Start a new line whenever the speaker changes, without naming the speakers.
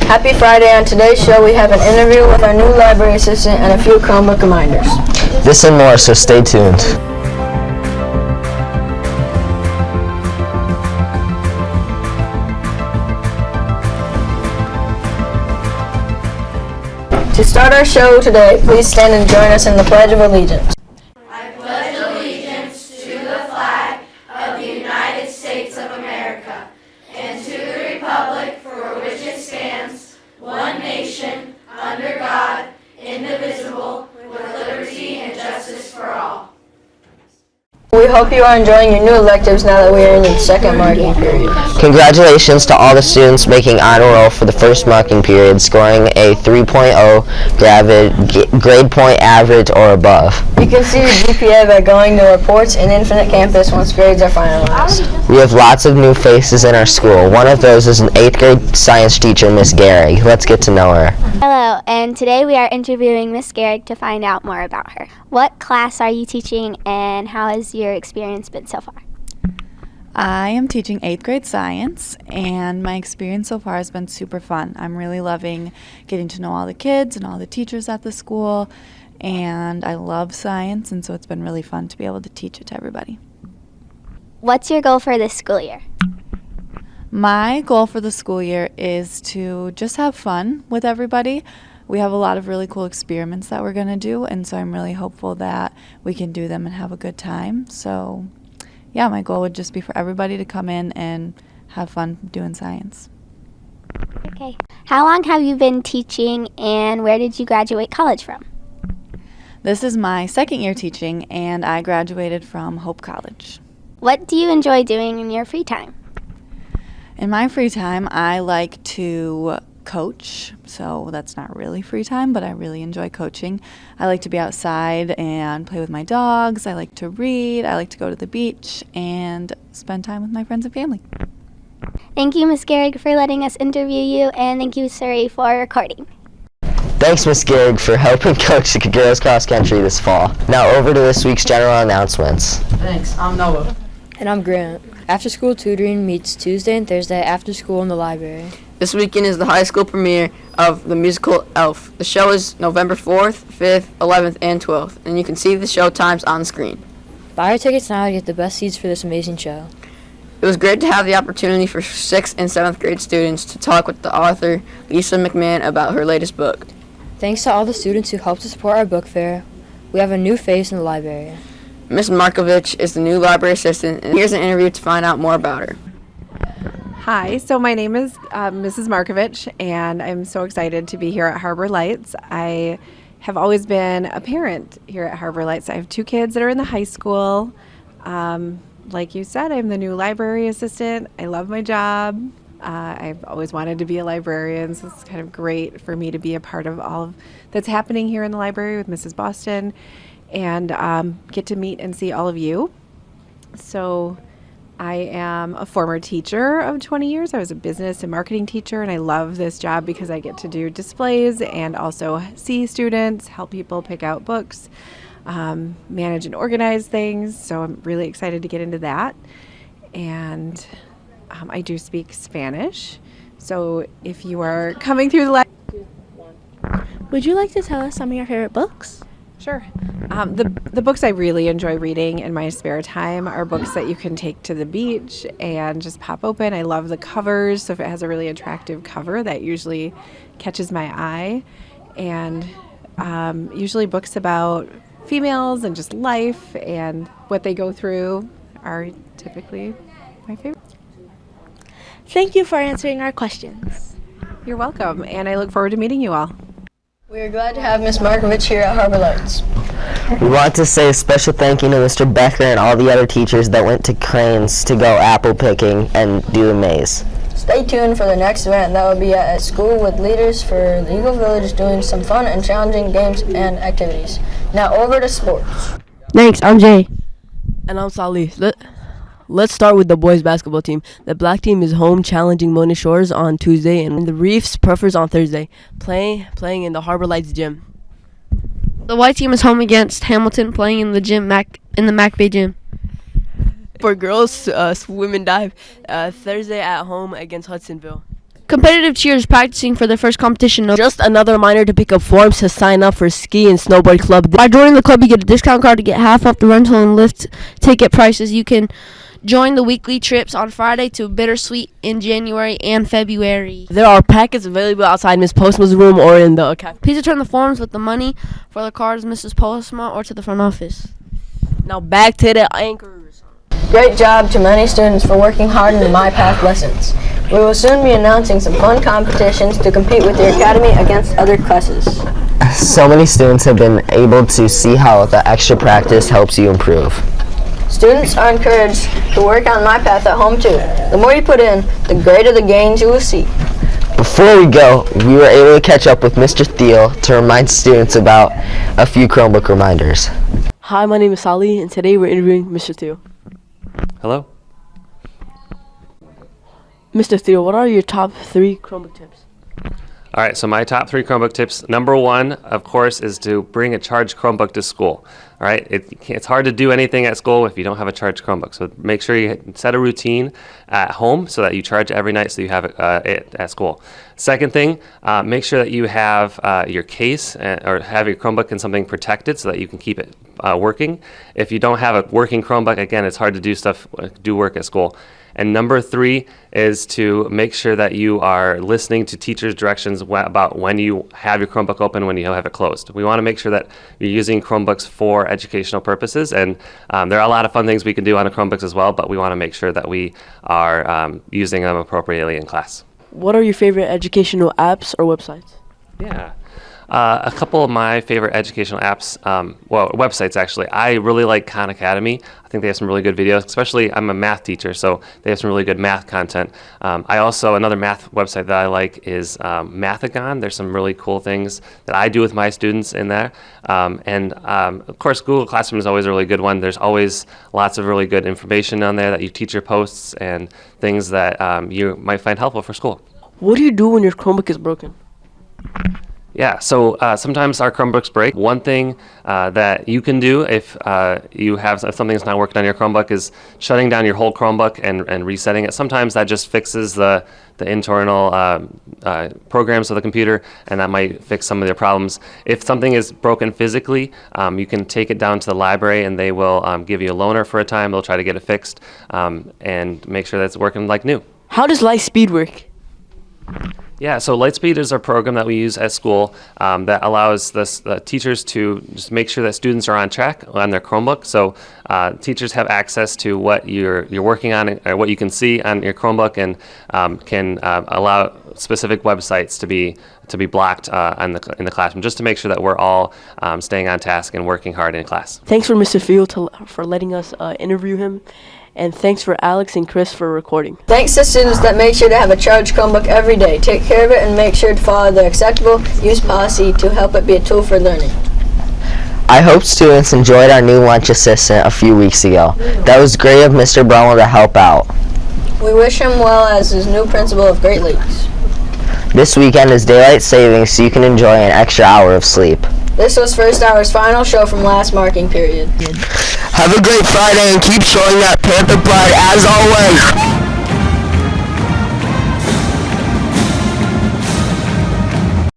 Happy Friday. On today's show, we have an interview with our new library assistant and a few Chromebook reminders.
This and more, so stay tuned.
To start our show today, please stand and join us in the Pledge of Allegiance.
I pledge allegiance to the flag of the United States of America and to the republic for which it stands, one nation, under God, indivisible, with liberty and justice for all.
We hope you are enjoying your new electives now that we are in the second marking period.
Congratulations to all the students making honor roll for the first marking period, scoring a 3.0 grade point average or above.
You can see the GPA by going to Reports in Infinite Campus once grades are finalized.
We have lots of new faces in our school. One of those is an 8th grade science teacher, Miss Gehrig. Let's get to know her.
Hello, and today we are interviewing Miss Gehrig to find out more about her. What class are you teaching, and how has your experience been so far?
I am teaching 8th grade science, and my experience so far has been super fun. I'm really loving getting to know all the kids and all the teachers at the school, and I love science, and so it's been really fun to be able to teach it to everybody.
What's your goal for this school year?
My goal for the school year is to just have fun with everybody. We have a lot of really cool experiments that we're going to do, and so I'm really hopeful that we can do them and have a good time. So, yeah, my goal would just be for everybody to come in and have fun doing science.
Okay. How long have you been teaching, and where did you graduate college from?
This is my second year teaching, and I graduated from Hope College.
What do you enjoy doing in your free time?
In my free time, I like to coach, so that's not really free time, but I really enjoy coaching. I like to be outside and play with my dogs. I like to read. I like to go to the beach and spend time with my friends and family.
Thank you, Ms. Gehrig, for letting us interview you, and thank you, Suri, for recording.
Thanks, Miss Gehrig, for helping coach the girls cross country this fall. Now over to this week's general announcements.
Thanks. I'm Noah.
And I'm Grant. After school tutoring meets Tuesday and Thursday after school in the library.
This weekend is the high school premiere of the musical Elf. The show is November 4th, 5th, 11th, and 12th, and you can see the show times on screen.
Buy your tickets now to get the best seats for this amazing show.
It was great to have the opportunity for 6th and 7th grade students to talk with the author, Lisa McMahon, about her latest book.
Thanks to all the students who helped to support our book fair. We have a new face in the library.
Ms. Markovich is the new library assistant, and here's an interview to find out more about her.
Hi, so my name is Mrs. Markovich, and I'm so excited to be here at Harbor Lights. I have always been a parent here at Harbor Lights. I have 2 kids that are in the high school. Like you said, I'm the new library assistant. I love my job. I've always wanted to be a librarian, so it's kind of great for me to be a part of all that's happening here in the library with Mrs. Boston and get to meet and see all of you. So I am a former teacher of 20 years. I was a business and marketing teacher, and I love this job because I get to do displays and also see students, help people pick out books, manage and organize things. So I'm really excited to get into that. And I do speak Spanish. So if you are coming through the library,
would you like to tell us some of your favorite books?
Sure. The books I really enjoy reading in my spare time are books that you can take to the beach and just pop open. I love the covers, so if it has a really attractive cover, that usually catches my eye. And usually books about females and just life and what they go through are typically my favorite.
Thank you for answering our questions.
You're welcome, and I look forward to meeting you all.
We are glad to have Ms. Markovich here at Harbor Lights.
We want to say a special thank you to Mr. Becker and all the other teachers that went to Cranes to go apple picking and do the maze.
Stay tuned for the next event that will be at a school with leaders for the Eagle Village doing some fun and challenging games and activities. Now over to sports.
Thanks, I'm Jay.
And I'm Salih. Let's start with the boys basketball team. The black team is home challenging Mona Shores on Tuesday, and the Reefs Puffers on Thursday, playing in the Harbor Lights gym.
The white team is home against Hamilton, playing in the gym in the Mac Bay gym.
For girls, swim and dive, Thursday at home against Hudsonville.
Competitive cheers practicing for their first competition.
Just another reminder to pick up forms to sign up for ski and snowboard club.
By joining the club, you get a discount card to get half off the rental and lift ticket prices. You can join the weekly trips on Friday to Bittersweet in January and February.
There are packets available outside Miss Postma's room or in the cafe.
Please return the forms with the money for the cards, Mrs. Postma, or to the front office.
Now back to the anchors.
Great job to many students for working hard in the MyPath lessons. We will soon be announcing some fun competitions to compete with the Academy against other classes.
So many students have been able to see how the extra practice helps you improve.
Students are encouraged to work on MyPath at home too. The more you put in, the greater the gains you will see.
Before we go, we were able to catch up with Mr. Thiel to remind students about a few Chromebook reminders.
Hi, my name is Sally, and today we're interviewing Mr. Thiel.
Hello.
Mr. Thiel, what are your top 3 Chromebook tips?
All right, so my top 3 Chromebook tips. Number 1, of course, is to bring a charged Chromebook to school. All right, it's hard to do anything at school if you don't have a charged Chromebook. So make sure you set a routine at home so that you charge every night so you have it at school. Second thing, make sure that you have your case or have your Chromebook in something protected so that you can keep it working. If you don't have a working Chromebook, again, it's hard to do work at school. And number 3 is to make sure that you are listening to teachers' directions about when you have your Chromebook open, when you have it closed. We want to make sure that you're using Chromebooks for educational purposes, and there are a lot of fun things we can do on the Chromebooks as well, but we want to make sure that we are using them appropriately in class.
What are your favorite educational apps or websites?
Yeah. A couple of my favorite educational apps, websites actually. I really like Khan Academy. I think they have some really good videos, especially I'm a math teacher, so they have some really good math content. Another math website that I like is Mathagon. There's some really cool things that I do with my students in there. Of course, Google Classroom is always a really good one. There's always lots of really good information on there that your teacher posts and things that you might find helpful for school.
What do you do when your Chromebook is broken?
Yeah, so sometimes our Chromebooks break. One thing that you can do if something's not working on your Chromebook is shutting down your whole Chromebook and resetting it. Sometimes that just fixes the internal programs of the computer, and that might fix some of their problems. If something is broken physically, you can take it down to the library, and they will give you a loaner for a time. They'll try to get it fixed and make sure that it's working like new.
How does Lightspeed work?
Yeah, so Lightspeed is our program that we use at school that allows the teachers to just make sure that students are on track on their Chromebook. So teachers have access to what you're working on or what you can see on your Chromebook, and can allow specific websites to be blocked in the classroom, just to make sure that we're all staying on task and working hard in class.
Thanks for Mr. Field for letting us interview him. And thanks for Alex and Chris for recording.
Thanks to students that make sure to have a charged Chromebook every day. Take care of it and make sure to follow the acceptable use policy to help it be a tool for learning.
I hope students enjoyed our new lunch assistant a few weeks ago. That was great of Mr. Brumwell to help out.
We wish him well as his new principal of Great Lakes.
This weekend is daylight savings, so you can enjoy an extra hour of sleep.
This was First Hour's final show from last marking period.
Have a great Friday and keep showing that Panther pride as always.